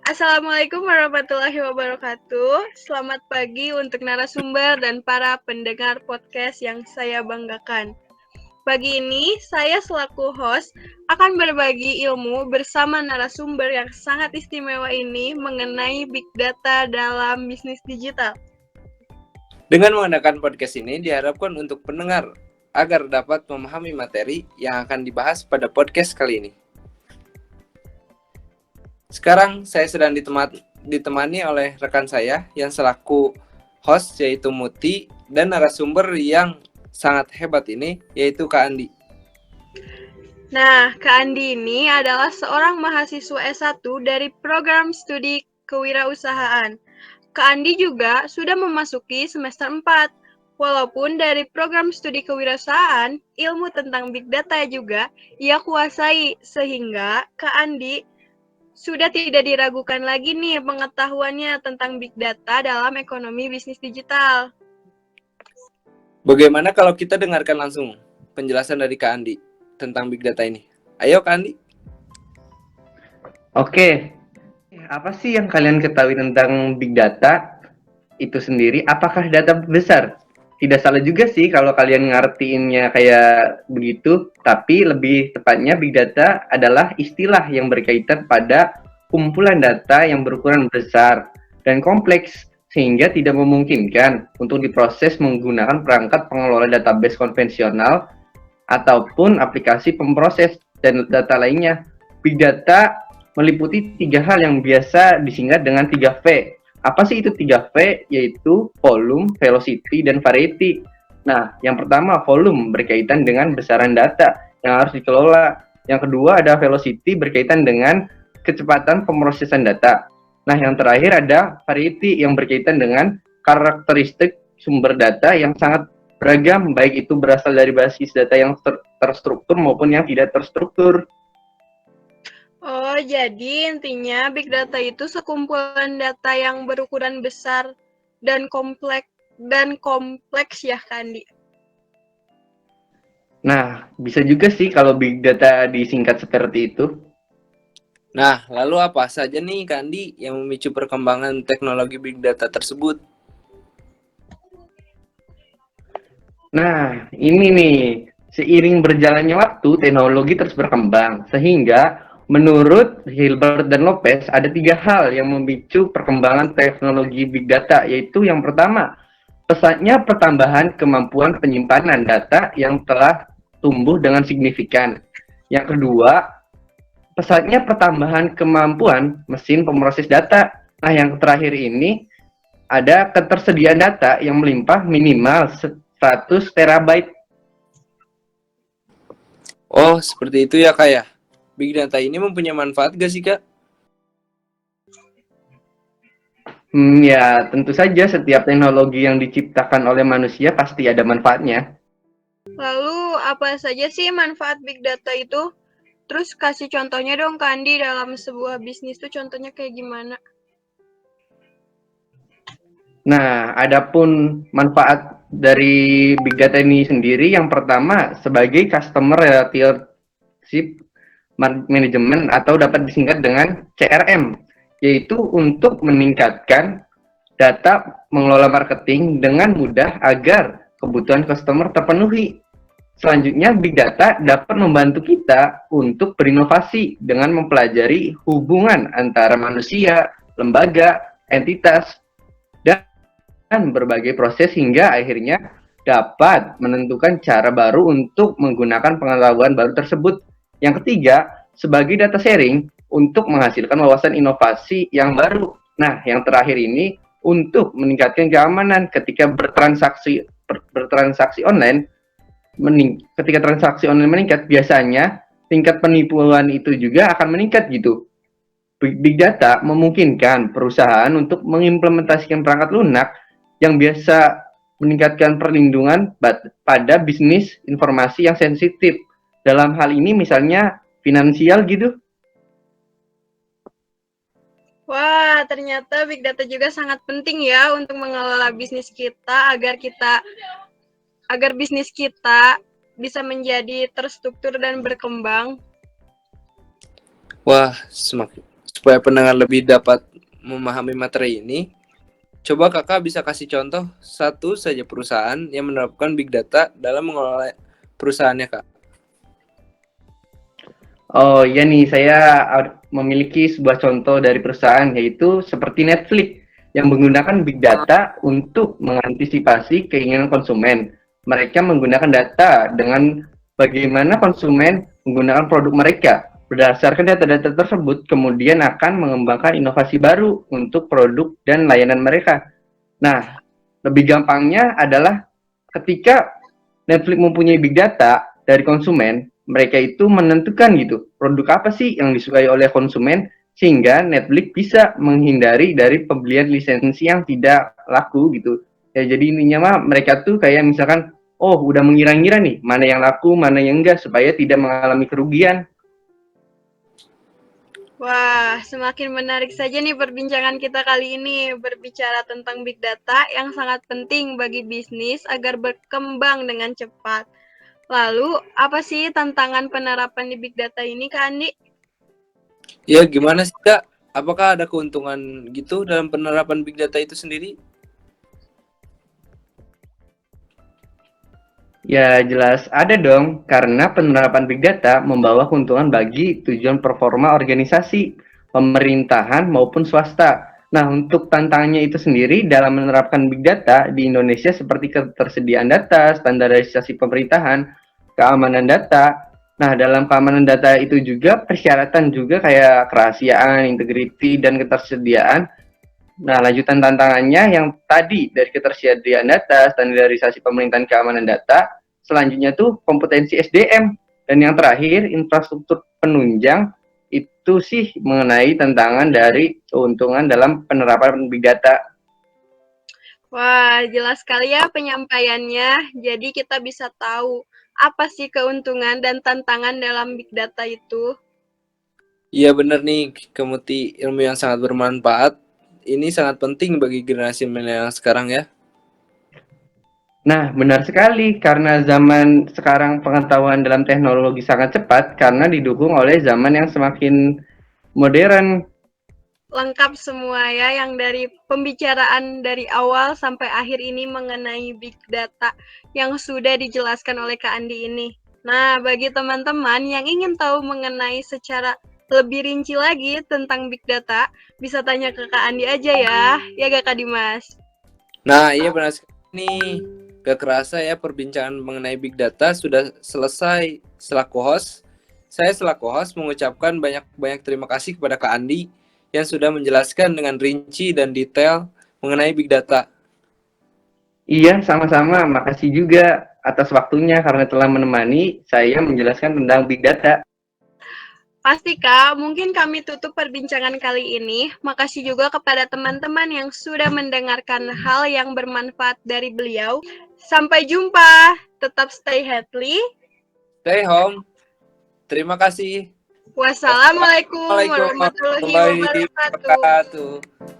Assalamualaikum warahmatullahi wabarakatuh. Selamat pagi untuk narasumber dan para pendengar podcast yang saya banggakan. Pagi ini, saya selaku host akan berbagi ilmu bersama narasumber yang sangat istimewa ini mengenai Big Data dalam bisnis digital. Dengan menggunakan podcast ini diharapkan untuk pendengar agar dapat memahami materi yang akan dibahas pada podcast kali ini. Sekarang saya sedang ditemani oleh rekan saya yang selaku host yaitu Muti dan narasumber yang sangat hebat ini yaitu Kak Andi. Nah, Kak Andi ini adalah seorang mahasiswa S1 dari program studi kewirausahaan. Kak Andi juga sudah memasuki semester 4. Walaupun dari program studi kewirausahaan, ilmu tentang Big Data juga ia kuasai, sehingga Kak Andi sudah tidak diragukan lagi nih pengetahuannya tentang Big Data dalam ekonomi bisnis digital. Bagaimana kalau kita dengarkan langsung penjelasan dari Kak Andi tentang Big Data ini? Ayo Kak Andi. Oke, apa sih yang kalian ketahui tentang Big Data itu sendiri? Apakah data besar? Tidak salah juga sih kalau kalian ngertiinnya kayak begitu, tapi lebih tepatnya Big Data adalah istilah yang berkaitan pada kumpulan data yang berukuran besar dan kompleks sehingga tidak memungkinkan untuk diproses menggunakan perangkat pengelola database konvensional ataupun aplikasi pemproses dan data lainnya. Big Data meliputi 3 hal yang biasa disingkat dengan 3V. Apa sih itu 3V? Yaitu volume, velocity, dan variety. Nah, yang pertama volume berkaitan dengan besaran data yang harus dikelola. Yang kedua ada velocity berkaitan dengan kecepatan pemrosesan data. Nah, yang terakhir ada variety yang berkaitan dengan karakteristik sumber data yang sangat beragam, baik itu berasal dari basis data yang terstruktur maupun yang tidak terstruktur. Oh, jadi intinya Big Data itu sekumpulan data yang berukuran besar dan kompleks ya, Kandi? Nah, bisa juga sih kalau Big Data disingkat seperti itu. Nah, lalu apa saja nih Kak Andi yang memicu perkembangan teknologi Big Data tersebut? Nah, ini nih, seiring berjalannya waktu, teknologi terus berkembang, sehingga menurut Hilbert dan Lopez, ada 3 hal yang memicu perkembangan teknologi Big Data, yaitu yang pertama, pesatnya pertambahan kemampuan penyimpanan data yang telah tumbuh dengan signifikan. Yang kedua, pesatnya pertambahan kemampuan mesin pemroses data. Nah, yang terakhir ini, ada ketersediaan data yang melimpah minimal 100 terabyte. Oh, seperti itu ya Kak ya. Big Data ini mempunyai manfaat gak sih Kak? Ya, tentu saja setiap teknologi yang diciptakan oleh manusia pasti ada manfaatnya. Lalu, apa saja sih manfaat Big Data itu? Terus kasih contohnya dong, Kandi, dalam sebuah bisnis tuh contohnya kayak gimana? Nah, adapun manfaat dari Big Data ini sendiri, yang pertama sebagai Customer Relationship Management atau dapat disingkat dengan CRM, yaitu untuk meningkatkan data mengelola marketing dengan mudah agar kebutuhan customer terpenuhi. Selanjutnya, Big Data dapat membantu kita untuk berinovasi dengan mempelajari hubungan antara manusia, lembaga, entitas, dan berbagai proses hingga akhirnya dapat menentukan cara baru untuk menggunakan pengetahuan baru tersebut. Yang ketiga, sebagai data sharing untuk menghasilkan wawasan inovasi yang baru. Nah, yang terakhir ini untuk meningkatkan keamanan ketika bertransaksi online. Ketika transaksi online meningkat, biasanya tingkat penipuan itu juga akan meningkat gitu. Big Data memungkinkan perusahaan untuk mengimplementasikan perangkat lunak yang biasa meningkatkan perlindungan pada bisnis informasi yang sensitif. Dalam hal ini misalnya finansial gitu. Wah, ternyata Big Data juga sangat penting ya untuk mengelola bisnis kita agar bisnis kita bisa menjadi terstruktur dan berkembang. Wah, supaya pendengar lebih dapat memahami materi ini, coba kakak bisa kasih contoh satu saja perusahaan yang menerapkan big data dalam mengelola perusahaannya, kak. Oh iya nih, saya memiliki sebuah contoh dari perusahaan, yaitu seperti Netflix yang menggunakan big data untuk mengantisipasi keinginan konsumen. Mereka menggunakan data dengan bagaimana konsumen menggunakan produk mereka. Berdasarkan data-data tersebut, kemudian akan mengembangkan inovasi baru untuk produk dan layanan mereka. Nah, lebih gampangnya adalah ketika Netflix mempunyai big data dari konsumen, mereka itu menentukan gitu produk apa sih yang disukai oleh konsumen, sehingga Netflix bisa menghindari dari pembelian lisensi yang tidak laku gitu. Ya jadi intinya mah mereka tuh kayak misalkan, oh udah mengira-ngira nih mana yang laku mana yang enggak supaya tidak mengalami kerugian. Wah, semakin menarik saja nih perbincangan kita kali ini, berbicara tentang big data yang sangat penting bagi bisnis agar berkembang dengan cepat. Lalu, apa sih tantangan penerapan di big data ini, Kak Andi? Ya gimana sih kak? Apakah ada keuntungan gitu dalam penerapan big data itu sendiri? Ya jelas ada dong, karena penerapan big data membawa keuntungan bagi tujuan performa organisasi, pemerintahan maupun swasta. Nah, untuk tantangannya itu sendiri dalam menerapkan big data di Indonesia seperti ketersediaan data, standarisasi pemerintahan, keamanan data. Nah, dalam keamanan data itu juga persyaratan juga kayak kerahasiaan, integriti, dan ketersediaan. Nah, lanjutan tantangannya yang tadi dari ketersediaan data, standarisasi pemerintahan keamanan data, selanjutnya tuh kompetensi SDM, dan yang terakhir infrastruktur penunjang. Itu sih mengenai tantangan dari keuntungan dalam penerapan big data. Wah, jelas sekali ya penyampaiannya. Jadi kita bisa tahu apa sih keuntungan dan tantangan dalam big data itu. Iya benar nih, Kemuti, ilmu yang sangat bermanfaat. Ini sangat penting bagi generasi milenial sekarang ya. Nah, benar sekali, karena zaman sekarang pengetahuan dalam teknologi sangat cepat karena didukung oleh zaman yang semakin modern. Lengkap semua ya, yang dari pembicaraan dari awal sampai akhir ini mengenai big data yang sudah dijelaskan oleh Kak Andi ini. Nah, bagi teman-teman yang ingin tahu mengenai secara lebih rinci lagi tentang big data, bisa tanya ke Kak Andi aja ya gak Kak Dimas? Nah, iya benar sekali nih. Gak kerasa ya perbincangan mengenai big data sudah selesai. Saya selaku host mengucapkan banyak terima kasih kepada Kak Andi yang sudah menjelaskan dengan rinci dan detail mengenai big data. Iya, sama-sama. Makasih juga atas waktunya karena telah menemani saya menjelaskan tentang big data. Pasti Kak, mungkin kami tutup perbincangan kali ini. Makasih juga kepada teman-teman yang sudah mendengarkan hal yang bermanfaat dari beliau. Sampai jumpa, tetap stay healthy. Stay home. Terima kasih. Wassalamualaikum Wassalamualaikum warahmatullahi warahmatullahi wabarakatuh. wabarakatuh.